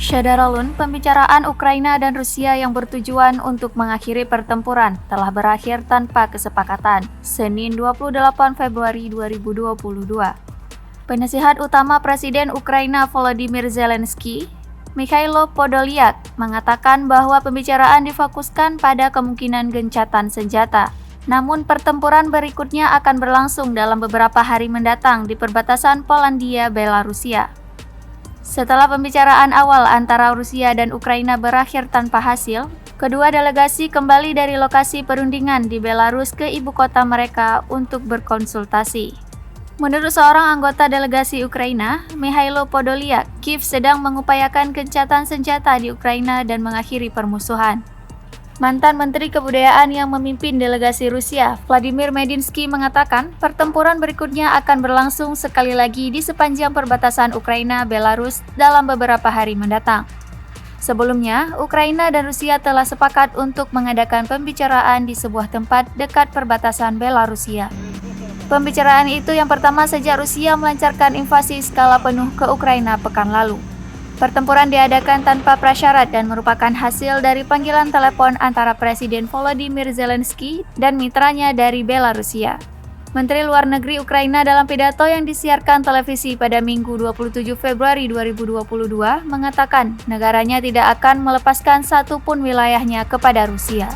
Syadaralun, pembicaraan Ukraina dan Rusia yang bertujuan untuk mengakhiri pertempuran telah berakhir tanpa kesepakatan, Senin 28 Februari 2022. Penasihat utama Presiden Ukraina Volodymyr Zelensky, Mikhailo Podolyak, mengatakan bahwa pembicaraan difokuskan pada kemungkinan gencatan senjata. Namun pertempuran berikutnya akan berlangsung dalam beberapa hari mendatang di perbatasan Polandia-Belarusia. Setelah pembicaraan awal antara Rusia dan Ukraina berakhir tanpa hasil, kedua delegasi kembali dari lokasi perundingan di Belarus ke ibu kota mereka untuk berkonsultasi. Menurut seorang anggota delegasi Ukraina, Mikhailo Podolyak, Kiev sedang mengupayakan gencatan senjata di Ukraina dan mengakhiri permusuhan. Mantan Menteri Kebudayaan yang memimpin delegasi Rusia, Vladimir Medinsky, mengatakan pertempuran berikutnya akan berlangsung sekali lagi di sepanjang perbatasan Ukraina-Belarus dalam beberapa hari mendatang. Sebelumnya, Ukraina dan Rusia telah sepakat untuk mengadakan pembicaraan di sebuah tempat dekat perbatasan Belarusia. Pembicaraan itu yang pertama sejak Rusia melancarkan invasi skala penuh ke Ukraina pekan lalu. Pertempuran diadakan tanpa prasyarat dan merupakan hasil dari panggilan telepon antara Presiden Volodymyr Zelensky dan mitranya dari Belarusia. Menteri Luar Negeri Ukraina dalam pidato yang disiarkan televisi pada Minggu 27 Februari 2022 mengatakan negaranya tidak akan melepaskan satu pun wilayahnya kepada Rusia.